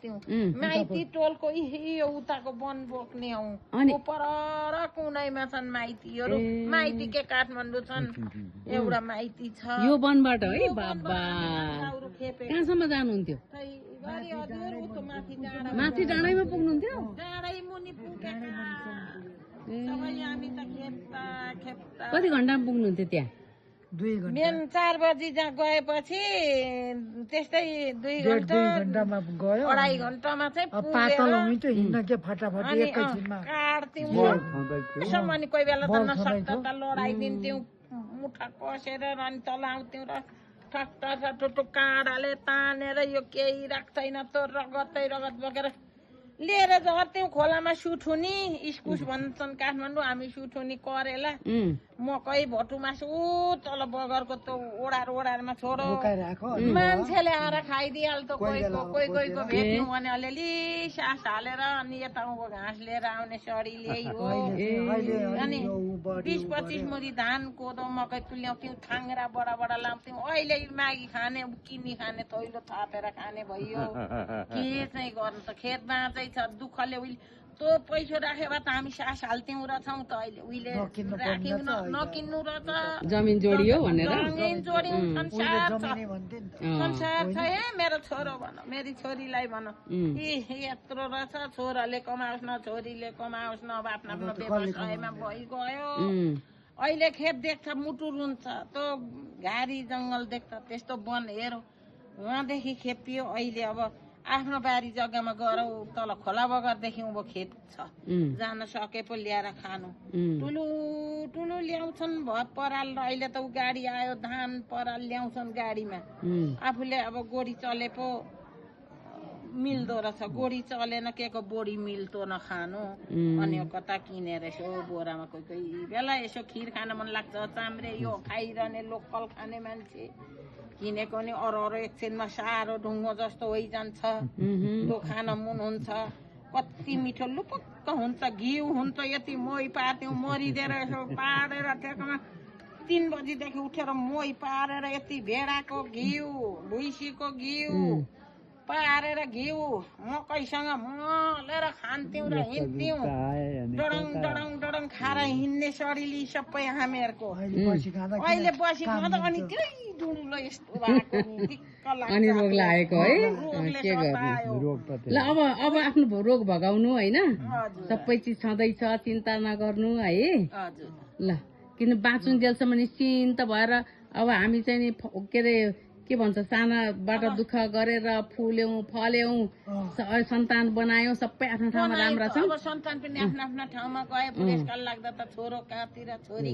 थियौँ माइती टोलको यो उताको वन बोक्ने हौ पर कुनैमा छन् माइतीहरू माइती के काठमाडौँ छन् एउटा माइती छ यो वनबाट है बाबा कहाँसम्म जानुहुन्थ्यो माथि डाँडैमा पुग्नुहुन्थ्यो डाँडै मुनि पुगेका सबै हामी त खेप्ता कति घण्टामा पुग्नुहुन्थ्यो त्यहाँ 2 घण्टा बिहान 4 बजी गएपछि त्यस्तै 2 घण्टामा गयो 2.5 घण्टामा चाहिँ पातल हुन्थ्यो हिँड्न के फटाफट एकैछिनमा काट्थ्यौँ यसो अनि कोही बेला त नसक्दा त लडाइदिन्थ्यौँ मुठा कसेर अनि चलाउँथ्यौँ र ठट्टा काँडाले तानेर यो केही राख्दैन त रगतै रगत बोकेर लिएर झर्थ्यौँ खोलामा सुठुनी इस्कुस भन्छन् काठमाडौँ हामी सुठुनी करेला मकै भटु मासु तल बगरको त ओडारमा छोडो मान्छेले आएर खाइदिइहाल्थ्यो कोहीको भेट्यौँ भने अलिअलि सास हालेर अनि यता उँभो घाँस लिएर आउने सडी ल्याइ हो अनि 20-25 मुरी धान कोदो मकै तुल्याउँथ्यौँ थाङ्रा बडा लाउँथ्यौँ अहिले मागी खाने किनी खाने थैलो थापेर खाने भइयो के चाहिँ गर्नु त खेतमा चाहिँ छ दुःखले उहिले त्यो पैसा राख्यो भए त हामी सास हाल्थ्यौँ रहेछौँ त अहिले उहिले राख्यौँ नकिन्नु रहेछ जमिन जोडियो भनेर जमिन जोड्यौँ संसार छ हे मेरो छोरो भन मेरी छोरीलाई भन यत्रो रहेछ छोराले कमाओस् न छोरीले कमाओस् न अब आफ्नो आफ्नो व्यवसायमा भइगयो अहिले खेत देख्छ मुटु रुन्छ त्यो घारी जङ्गल देख्छ त्यस्तो वन हेर उहाँदेखि खेपियो अहिले अब आफ्नो बारी जग्गामा गएर तल खोला बगरदेखि उँभो खेत छ जान सके पो ल्याएर खानु ठुलो ल्याउँछन् पराल र अहिले त गाडी आयो धान पराल ल्याउँछन् गाडीमा आफूले अब गोडी चले पो मिल्दो रहेछ गोडी चलेन के को बोडी मिल्दो नखानु अनि कता किनेर यसो बोरामा कोही बेला यसो खिर खान मन लाग्छ चाम्रे यो खाइरहने लोकल खाने मान्छे किनेको नि अरू एकछिनमा सारो ढुङ्गो जस्तो होइजान्छ त्यो खान मन हुन्छ कति मिठो लुपक्क हुन्छ घिउ हुन्छ यति मोही पार्थ्यौँ मरिदिएर यसो पारेर ठेकमा 3 बजीदेखि उठेर मोही पारेर यति भेडाको घिउ भुइँसीको घिउ पारेर घिउ मकैसँग मलेर खान्थ्यौँ र हिँड्थ्यौँ डडङ खाएर हिँड्ने सडिली सबै हामीहरूको अहिले बसी खाँदा अनि त्यही डुलो यस्तो भएको अनि रोग लागेको है के गर्नु ल अब आफ्नो रोग भगाउनु होइन सबै चिज छँदैछ चिन्ता नगर्नु है ल किन बाँचुन्जेलसम्म निश्चिन्त भएर अब हामी चाहिँ नि के अरे के भन्छ सानाबाट दुःख गरेर फुल्यौँ फल्यौँ सन्तान बनायौँ सबै आफ्नो ठाउँमा राम्रा छौँ अब सन्तान पनि आफ्नो आफ्नो ठाउँमा गए बुढेसकाल लाग्दा त छोरो कहाँतिर छोरी